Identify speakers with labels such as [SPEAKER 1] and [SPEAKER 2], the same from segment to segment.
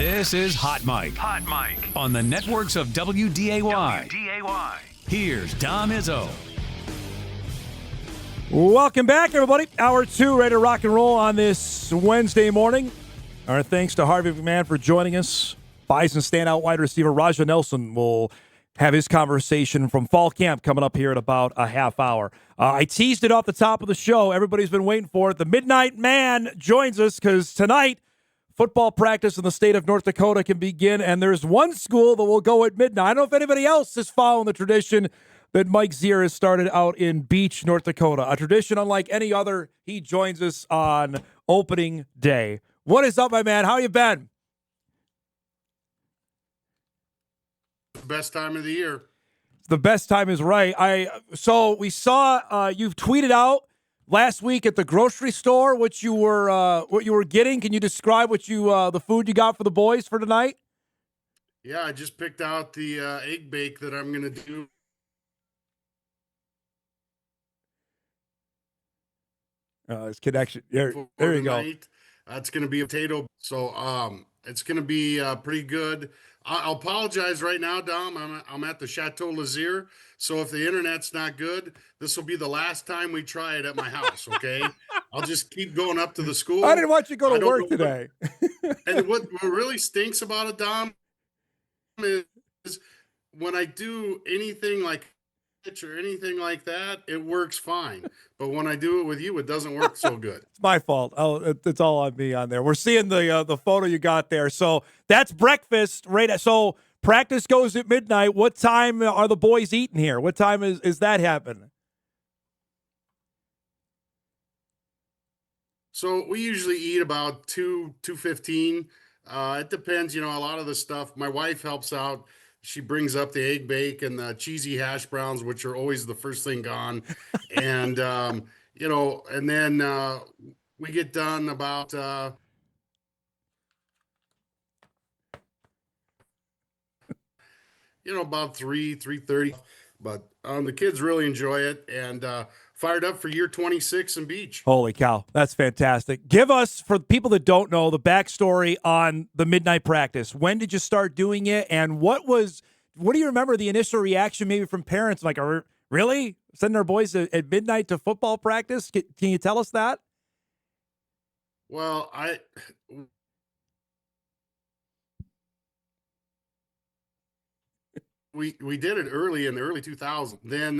[SPEAKER 1] This is Hot Mike.
[SPEAKER 2] Hot Mike.
[SPEAKER 1] On the networks of WDAY.
[SPEAKER 2] WDAY.
[SPEAKER 1] Here's Dom Izzo.
[SPEAKER 3] Welcome back, everybody. Hour 2, ready to rock and roll on this Wednesday morning. Our thanks to Harvey McMahon for joining us. Bison standout wide receiver Raja Nelson will have his conversation from fall camp coming up here in about a half hour. I teased it off the top of the show. Everybody's been waiting for it. The Midnight Man joins us because tonight, football practice in the state of North Dakota can begin, and there's one school that will go at midnight. I don't know if anybody else is following the tradition that Mike Zier has started out in Beach, North Dakota. A tradition unlike any other. He joins us on opening day. What is up, my man? How you been?
[SPEAKER 4] Best time of the year.
[SPEAKER 3] The best time is right. So we saw you've tweeted out last week at the grocery store what you were getting. Can you describe what the food you got for the boys for tonight?
[SPEAKER 4] Yeah, I just picked out the egg bake that I'm going to do.
[SPEAKER 3] This kid actually there you go.
[SPEAKER 4] It's going to be a potato. So it's going to be pretty good. I'll apologize right now, Dom. I'm at the Chateau Lazier. So if the internet's not good, this will be the last time we try it at my house, okay? I'll just keep going up to the school.
[SPEAKER 3] I didn't want you to go to work today.
[SPEAKER 4] And what really stinks about it, Dom, is when I do anything like or anything like that, it works fine. But when I do it with you, it doesn't work so good.
[SPEAKER 3] It's my fault. It's all on me on there. We're seeing the photo you got there. So that's breakfast. So practice goes at midnight. What time are the boys eating here? What time is that happening?
[SPEAKER 4] So we usually eat about 2:15. It depends, a lot of the stuff. My wife helps out. She brings up the egg bake and the cheesy hash browns, which are always the first thing gone. And, and then we get done about about 3:30. But the kids really enjoy it and fired up for year 26 in Beach.
[SPEAKER 3] Holy cow. That's fantastic. Give us, for people that don't know, the backstory on the midnight practice. When did you start doing it? And what do you remember the initial reaction maybe from parents? Like, really? Sending their boys at midnight to football practice? Can you tell us that?
[SPEAKER 4] Well, we did it early in the early 2000s. Then,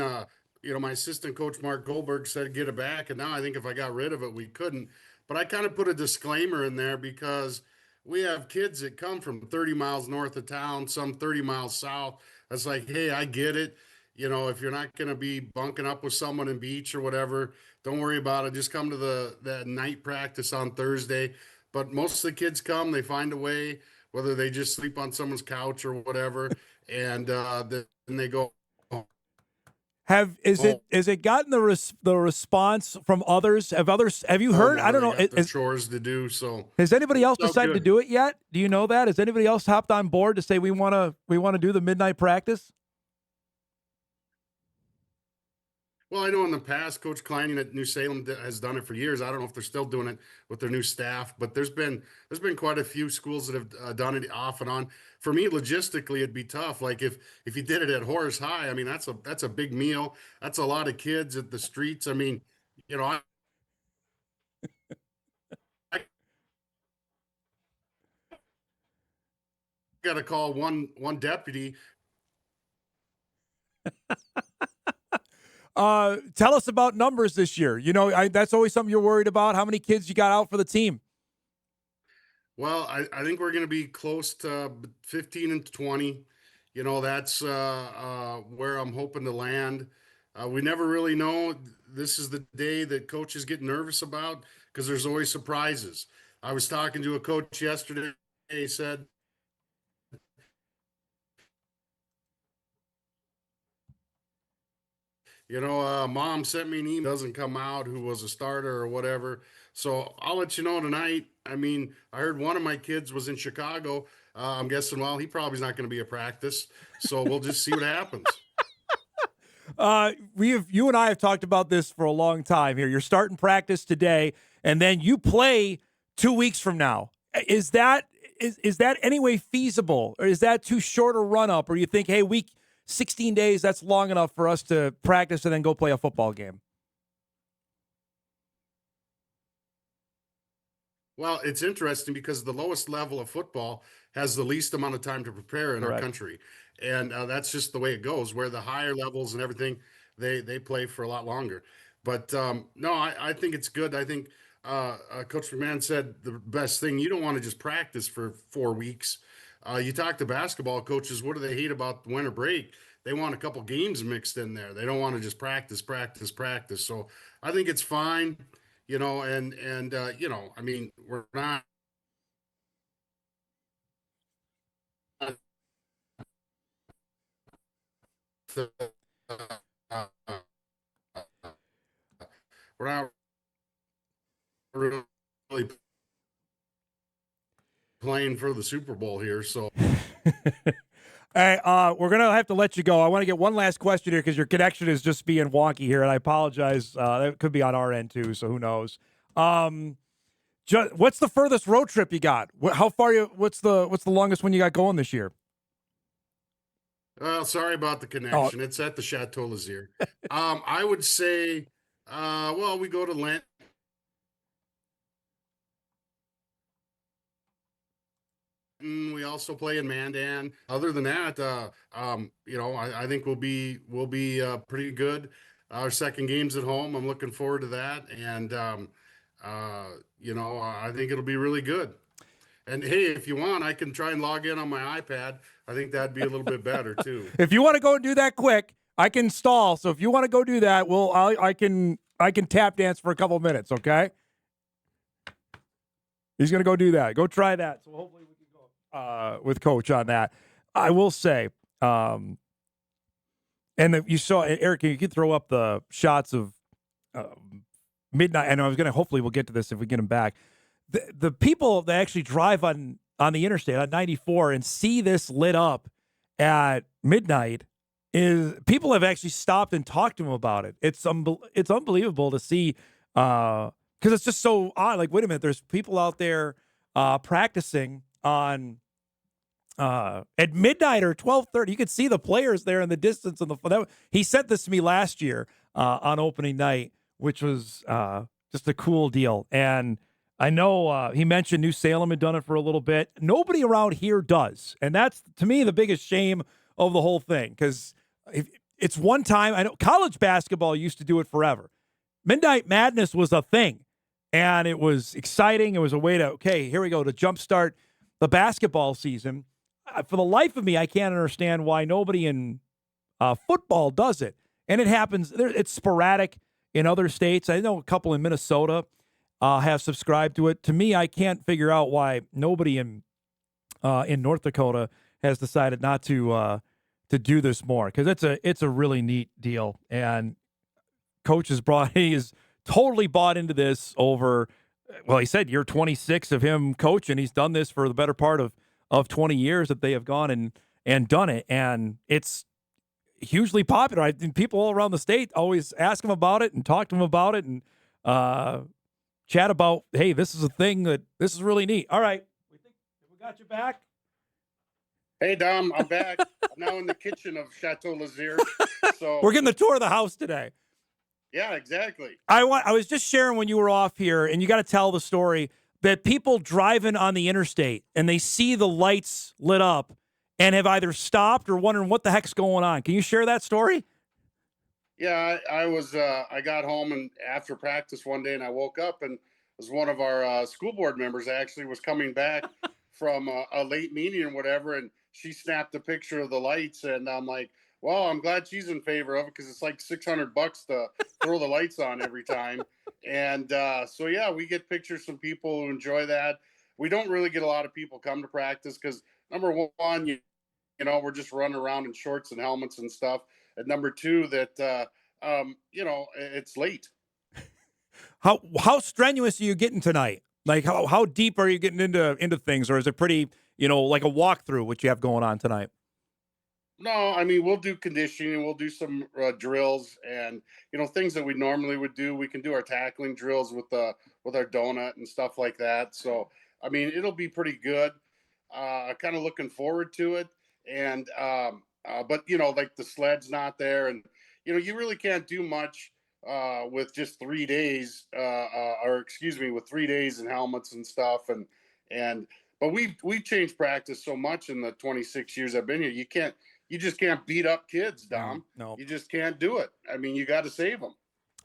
[SPEAKER 4] my assistant coach, Mark Goldberg, said, get it back. And now I think if I got rid of it, we couldn't. But I kind of put a disclaimer in there because we have kids that come from 30 miles north of town, some 30 miles south. It's like, hey, I get it. If you're not going to be bunking up with someone in Beach or whatever, don't worry about it. Just come to the night practice on Thursday. But most of the kids come, they find a way, whether they just sleep on someone's couch or whatever. And then they go.
[SPEAKER 3] Has it gotten the response from others? Have you heard?
[SPEAKER 4] No,
[SPEAKER 3] I don't know.
[SPEAKER 4] There's chores to do. So
[SPEAKER 3] has anybody else decided to do it yet? Do you know that? Has anybody else hopped on board to say we want to do the midnight practice?
[SPEAKER 4] Well, I know in the past, Coach Kleining at New Salem has done it for years. I don't know if they're still doing it with their new staff, but there's been quite a few schools that have done it off and on. For me, logistically, it'd be tough. Like if you did it at Horace High, I mean, that's a big meal. That's a lot of kids at the streets. I mean, I got to call one deputy.
[SPEAKER 3] Tell us about numbers this year. That's always something you're worried about. How many kids you got out for the team?
[SPEAKER 4] Well, I think we're going to be close to 15 and 20. That's where I'm hoping to land. We never really know. This is the day that coaches get nervous about because there's always surprises. I was talking to a coach yesterday. He said, mom sent me an email, doesn't come out, who was a starter or whatever. So I'll let you know tonight. I mean, I heard one of my kids was in Chicago. I'm guessing, he probably is not going to be at practice. So we'll just see what happens.
[SPEAKER 3] You and I have talked about this for a long time here. You're starting practice today, and then you play 2 weeks from now. Is that is that anyway feasible, or is that too short a run up, or you think, hey, 16 days, that's long enough for us to practice and then go play a football game?
[SPEAKER 4] Well, it's interesting because the lowest level of football has the least amount of time to prepare in our
[SPEAKER 3] Correct.
[SPEAKER 4] country, and that's just the way it goes. Where the higher levels and everything, they play for a lot longer. But no, I think it's good. I think Coach McMahon said the best thing. You don't want to just practice for 4 weeks. You talk to basketball coaches. What do they hate about the winter break? They want a couple games mixed in there. They don't want to just practice, practice, practice. So I think it's fine. I mean, we're not uh, we're not really playing for the Super Bowl here. So
[SPEAKER 3] Hey, we're going to have to let you go. I want to get one last question here because your connection is just being wonky here, and I apologize. That could be on our end, too, so who knows. What's the furthest road trip you got? How far what's the longest one you got going this year?
[SPEAKER 4] well, sorry about the connection. It's at the Chateau Lazier. I would say, we go to Lent. We also play in Mandan. Other than that, I think we'll be pretty good. Our second game's at home. I'm looking forward to that, and I think it'll be really good. And hey, if you want, I can try and log in on my iPad. I think that'd be a little bit better too.
[SPEAKER 3] If you want to go and do that quick, I can stall. So if you want to go do that, I can tap dance for a couple of minutes. Okay. He's gonna go do that. Go try that. So hopefully we can go with Coach on that. I will say, and you saw Eric. You could throw up the shots of midnight. And I was gonna. Hopefully we'll get to this if we get him back. The people that actually drive on the interstate on 94 and see this lit up at midnight is people have actually stopped and talked to him about it. It's unbelievable to see because it's just so odd. Like, wait a minute, there's people out there practicing on at midnight or 12:30. You could see the players there in the distance. He sent this to me last year on opening night, which was just a cool deal. And I know he mentioned New Salem had done it for a little bit. Nobody around here does. And that's, to me, the biggest shame of the whole thing. Because it's one time, I know college basketball used to do it forever. Midnight Madness was a thing. And it was exciting. It was a way to, okay, here we go, to jumpstart the basketball season. For the life of me, I can't understand why nobody in football does it. And it happens, it's sporadic in other states. I know a couple in Minnesota have subscribed to it. To me, I can't figure out why nobody in North Dakota has decided not to do this more, because it's a really neat deal. And Coach he is totally bought into this over. Well, he said year 26 of him coaching. He's done this for the better part of 20 years that they have gone and done it, and it's hugely popular. I think people all around the state always ask him about it and talk to him about it and chat about, hey, this is a thing this is really neat. All right. We got you back.
[SPEAKER 4] Hey, Dom, I'm back. I'm now in the kitchen of Chateau Lazier. So
[SPEAKER 3] we're getting the tour of the house today.
[SPEAKER 4] Yeah, exactly.
[SPEAKER 3] I was just sharing when you were off here, and you got to tell the story that people driving on the interstate and they see the lights lit up and have either stopped or wondering what the heck's going on. Can you share that story?
[SPEAKER 4] Yeah, I got home and after practice one day, and I woke up and it was one of our school board members actually was coming back from a late meeting or whatever, and she snapped a picture of the lights, and I'm like, well, I'm glad she's in favor of it because it's like $600 to throw the lights on every time. And so, yeah, we get pictures from people who enjoy that. We don't really get a lot of people come to practice because, number one, we're just running around in shorts and helmets and stuff. And number two, that, it's late.
[SPEAKER 3] How strenuous are you getting tonight? Like, how deep are you getting into things? Or is it pretty, like a walkthrough, what you have going on tonight?
[SPEAKER 4] No, I mean, we'll do conditioning. We'll do some drills and, things that we normally would do. We can do our tackling drills with our donut and stuff like that. So, I mean, it'll be pretty good. kind of looking forward to it. And but like the sled's not there, and you really can't do much with just 3 days, or excuse me, with 3 days and helmets and stuff, and but we've changed practice so much in the 26 years I've been here. You just can't beat up kids, Dom.
[SPEAKER 3] No.
[SPEAKER 4] You just can't do it. I mean, you got to save them.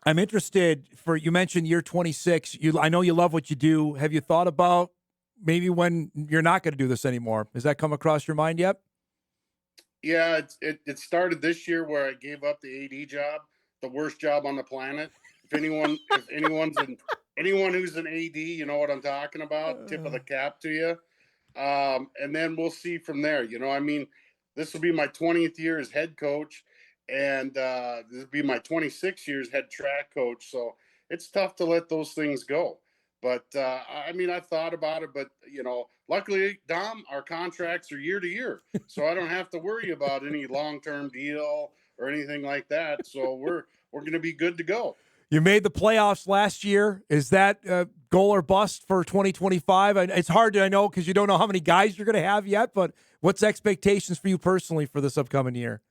[SPEAKER 3] I'm interested you mentioned year 26. I know you love what you do. Have you thought about maybe when you're not going to do this anymore? Has that come across your mind yet?
[SPEAKER 4] Yeah, it started this year where I gave up the AD job, the worst job on the planet. If anyone who's an AD, you know what I'm talking about. Tip of the cap to you. And then we'll see from there. I mean, this will be my 20th year as head coach, and this will be my 26 years head track coach. So it's tough to let those things go. But I mean, I've thought about it, but luckily, Dom, our contracts are year to year, so I don't have to worry about any long-term deal or anything like that. So we're going to be good to go.
[SPEAKER 3] You made the playoffs last year. Is that goal or bust for 2025? It's hard to, I know, because you don't know how many guys you're going to have yet, but what's expectations for you personally for this upcoming year?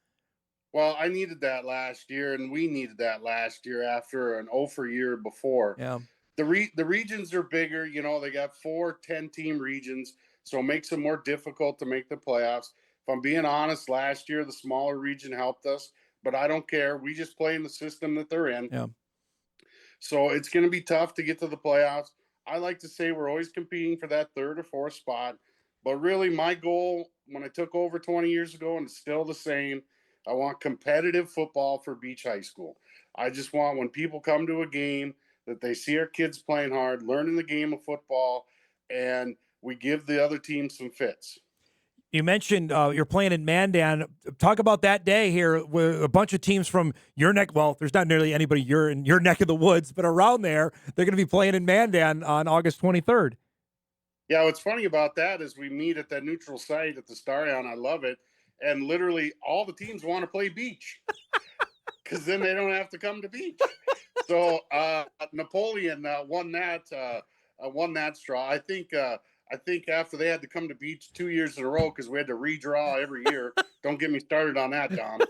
[SPEAKER 4] Well, I needed that last year, and we needed that last year after an 0 for year before.
[SPEAKER 3] Yeah.
[SPEAKER 4] The regions are bigger. They got 4 10-team regions, so it makes it more difficult to make the playoffs. If I'm being honest, last year the smaller region helped us, but I don't care. We just play in the system that they're in.
[SPEAKER 3] Yeah.
[SPEAKER 4] So it's going to be tough to get to the playoffs. I like to say we're always competing for that 3rd or 4th spot. But really, my goal when I took over 20 years ago, and it's still the same, I want competitive football for Beach High School. I just want when people come to a game that they see our kids playing hard, learning the game of football, and we give the other team some fits.
[SPEAKER 3] You mentioned you're playing in Mandan. Talk about that day here with a bunch of teams from your neck. Well, there's not nearly anybody in your neck of the woods, but around there, they're going to be playing in Mandan on August 23rd.
[SPEAKER 4] Yeah, what's funny about that is we meet at that neutral site at the Starion. I love it. And literally all the teams want to play beach because then they don't have to come to beach. So Napoleon won that straw. I think after they had to come to beach 2 years in a row because we had to redraw every year. Don't get me started on that, Dom.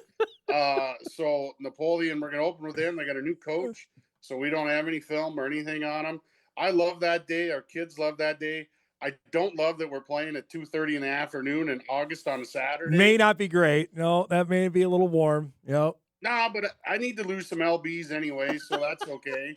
[SPEAKER 4] So Napoleon, we're going to open with them. They got a new coach, so we don't have any film or anything on them. I love that day. Our kids love that day. I don't love that we're playing at 2:30 in the afternoon in August on a Saturday.
[SPEAKER 3] May not be great. No, that may be a little warm. Yep.
[SPEAKER 4] Nah, but I need to lose some LBs anyway, so that's okay.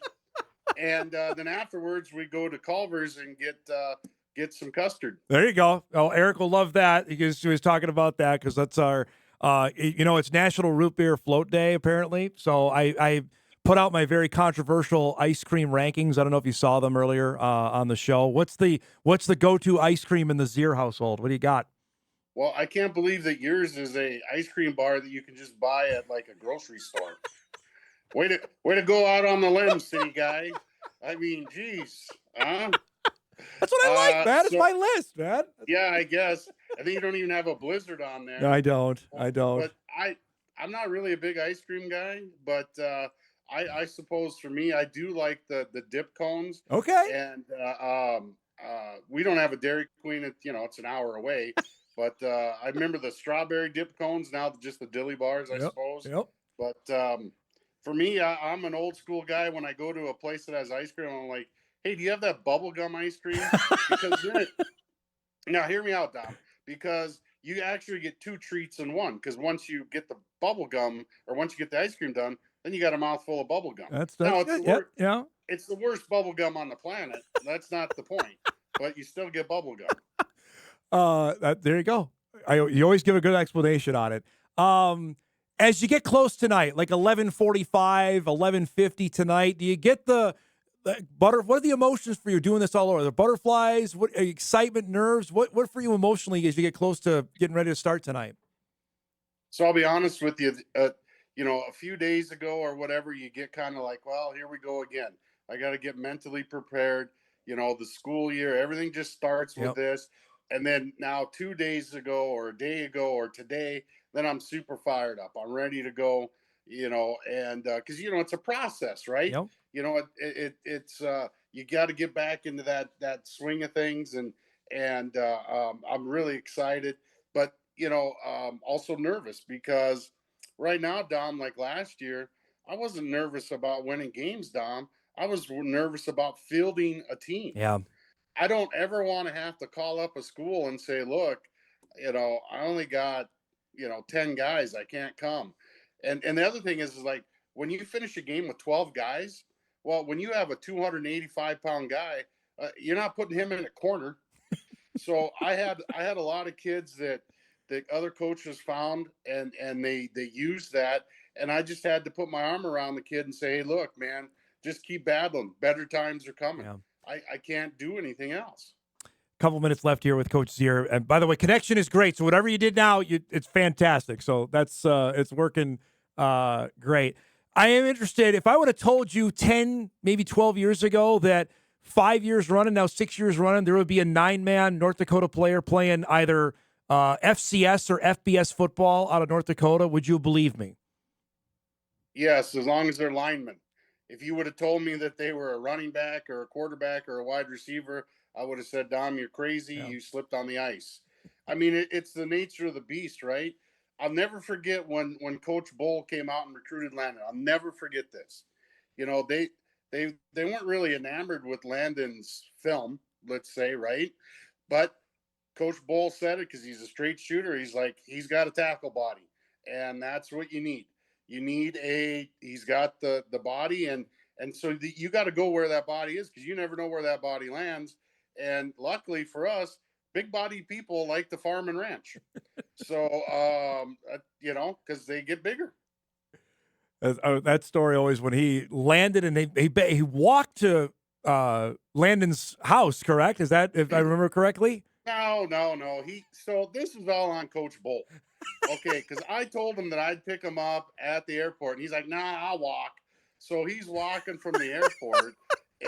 [SPEAKER 4] And then afterwards, we go to Culver's and get some custard.
[SPEAKER 3] There you go. Oh, Eric will love that because he was talking about that because that's our, it's National Root Beer Float Day apparently. So I put out my very controversial ice cream rankings. I don't know if you saw them earlier on the show. What's the go-to ice cream in the Zier household? What do you got?
[SPEAKER 4] Well, I can't believe that yours is a ice cream bar that you can just buy at like a grocery store. Way to go out on the limb, city guy. I mean, geez.
[SPEAKER 3] That's what I like, man. It's my list, man.
[SPEAKER 4] Yeah, I guess. I think you don't even have a Blizzard on there.
[SPEAKER 3] No, I don't.
[SPEAKER 4] But I'm not really a big ice cream guy, but I suppose for me, I do like the dip cones.
[SPEAKER 3] Okay.
[SPEAKER 4] And we don't have a Dairy Queen. It's an hour away. But I remember the strawberry dip cones. Now just the dilly bars, I suppose.
[SPEAKER 3] Yep.
[SPEAKER 4] But for me, I'm an old school guy. When I go to a place that has ice cream, I'm like, hey, do you have that bubblegum ice cream? Because now hear me out, Dom. Because you actually get 2 treats in one. Because once you get the bubblegum or once you get the ice cream done, then you got a mouthful of bubblegum.
[SPEAKER 3] That's
[SPEAKER 4] good.
[SPEAKER 3] Yeah.
[SPEAKER 4] It's the worst bubblegum on the planet. That's not the point. But you still get bubblegum.
[SPEAKER 3] There you go. You always give a good explanation on it. As you get close tonight, like 11:45, 11:50 tonight, do you get the what are the emotions for you doing this all over? The butterflies, what excitement, nerves? What for you emotionally as you get close to getting ready to start tonight?
[SPEAKER 4] So I'll be honest with you. A few days ago or whatever, you get kind of like, well, here we go again. I got to get mentally prepared. The school year, everything just starts with this. And then now 2 days ago or a day ago or today, then I'm super fired up. I'm ready to go, and because, it's a process, right?
[SPEAKER 3] Yep.
[SPEAKER 4] It's you got to get back into that swing of things. and I'm really excited, but also nervous because right now, Dom, like last year, I wasn't nervous about winning games, Dom. I was nervous about fielding a team.
[SPEAKER 3] Yeah.
[SPEAKER 4] I don't ever want to have to call up a school and say, look, I only got, 10 guys. I can't come. And the other thing is like when you finish a game with 12 guys, well, when you have a 285-pound guy, you're not putting him in a corner. So I had a lot of kids that the other coaches found and they used that. And I just had to put my arm around the kid and say, hey, look, man, just keep battling. Better times are coming.
[SPEAKER 3] Yeah.
[SPEAKER 4] I can't do anything else.
[SPEAKER 3] Couple minutes left here with Coach Zier. And by the way, connection is great. So whatever you did now, it's fantastic. So that's it's working great. I am interested. If I would have told you 10, maybe 12 years ago that 5 years running, now 6 years running, there would be a 9-man North Dakota player playing either FCS or FBS football out of North Dakota, would you believe me?
[SPEAKER 4] Yes, as long as they're linemen. If you would have told me that they were a running back or a quarterback or a wide receiver, I would have said, Dom, you're crazy. Yeah. You slipped on the ice. I mean, it's the nature of the beast, right? I'll never forget when Coach Bull came out and recruited Landon. I'll never forget this. They weren't really enamored with Landon's film, let's say, right? But Coach Bull said it because he's a straight shooter. He's like, he's got a tackle body, and that's what you need. You need he's got the body, and so you got to go where that body is because you never know where that body lands. And luckily for us, big body people like to farm and ranch. So, because they get bigger.
[SPEAKER 3] That story always when he landed and he walked to Landon's house, correct? Is that, if I remember correctly?
[SPEAKER 4] No. So this is all on Coach Bull. Okay, because I told him that I'd pick him up at the airport, and he's like, nah, I'll walk. So he's walking from the airport,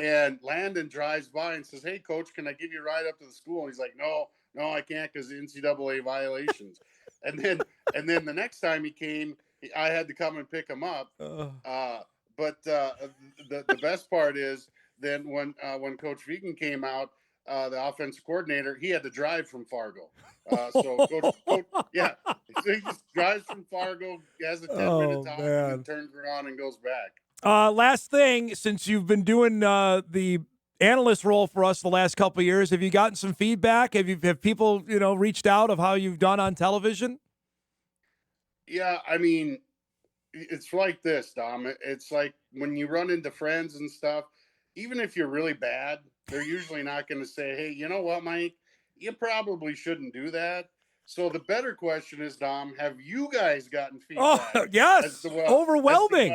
[SPEAKER 4] and Landon drives by and says, hey, Coach, can I give you a ride up to the school? And he's like, no, I can't because NCAA violations. And then the next time he came, I had to come and pick him up. But the best part is then when Coach Vegan came out, the offensive coordinator, he had to drive from Fargo. So Coach, yeah, so he just drives from Fargo, has a 10-minute talk, and turns around and goes back.
[SPEAKER 3] Last thing, since you've been doing the analyst role for us the last couple of years, have you gotten some feedback? Have people reached out of how you've done on television?
[SPEAKER 4] Yeah, I mean, it's like this, Dom. It's like when you run into friends and stuff, even if you're really bad, they're usually not going to say, hey, you know what, Mike? You probably shouldn't do that. So the better question is, Dom, have you guys gotten feedback?
[SPEAKER 3] Oh, yes. Overwhelming.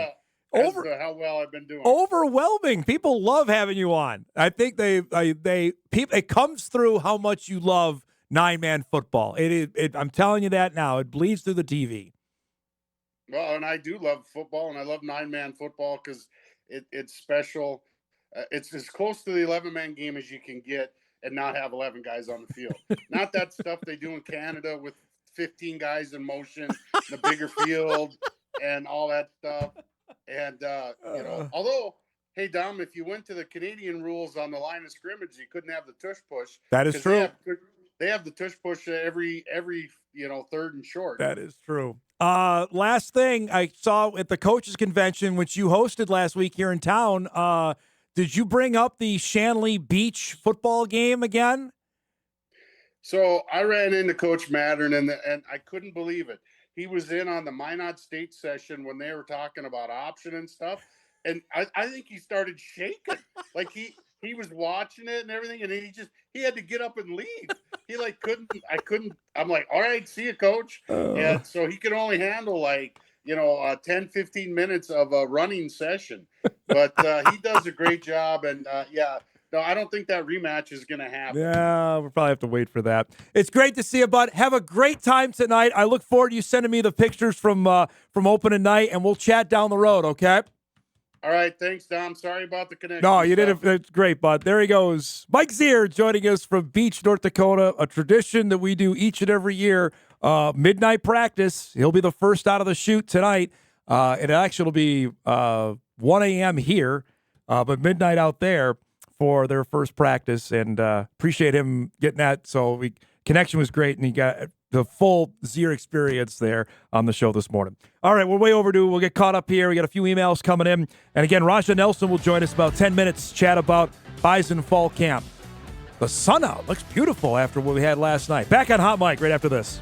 [SPEAKER 4] As to how well I've been doing.
[SPEAKER 3] Overwhelming. People love having you on. I think it comes through how much you love 9-man football. I'm telling you that now. It bleeds through the TV.
[SPEAKER 4] Well, and I do love football, and I love 9-man football because it's special. It's as close to the 11-man game as you can get and not have 11 guys on the field. Not that stuff they do in Canada with 15 guys in motion, the bigger field, and all that stuff. And, although, hey, Dom, if you went to the Canadian rules on the line of scrimmage, you couldn't have the tush push.
[SPEAKER 3] That is true.
[SPEAKER 4] They have the tush push every third and short.
[SPEAKER 3] That is true. Last thing I saw at the coaches convention, which you hosted last week here in town, did you bring up the Shanley Beach football game again?
[SPEAKER 4] So I ran into Coach Mattern, and I couldn't believe it. He was in on the Minot State session when they were talking about option and stuff, and I think he started shaking. Like he was watching it and everything, and he had to get up and leave. He couldn't. I'm like, all right, see you, Coach. And so he could only handle 10, 15 minutes of a running session. But he does a great job, and no, I don't think that rematch is going to happen.
[SPEAKER 3] Yeah, we'll probably have to wait for that. It's great to see you, bud. Have a great time tonight. I look forward to you sending me the pictures from opening night, and we'll chat down the road, okay?
[SPEAKER 4] All right, thanks, Dom. Sorry about the connection.
[SPEAKER 3] No, you did it. It's great, bud. There he goes. Mike Zier joining us from Beach, North Dakota, a tradition that we do each and every year. Midnight practice. He'll be the first out of the chute tonight. It actually will be 1 a.m. here, but midnight out there. for their first practice, and appreciate him getting that. So connection was great, and he got the full Zier experience there on the show this morning. All right, we're way overdue. We'll get caught up here. We got a few emails coming in. And again, Raja Nelson will join us about 10 minutes, chat about Bison Fall Camp. The sun out looks beautiful after what we had last night. Back on Hot Mike right after this.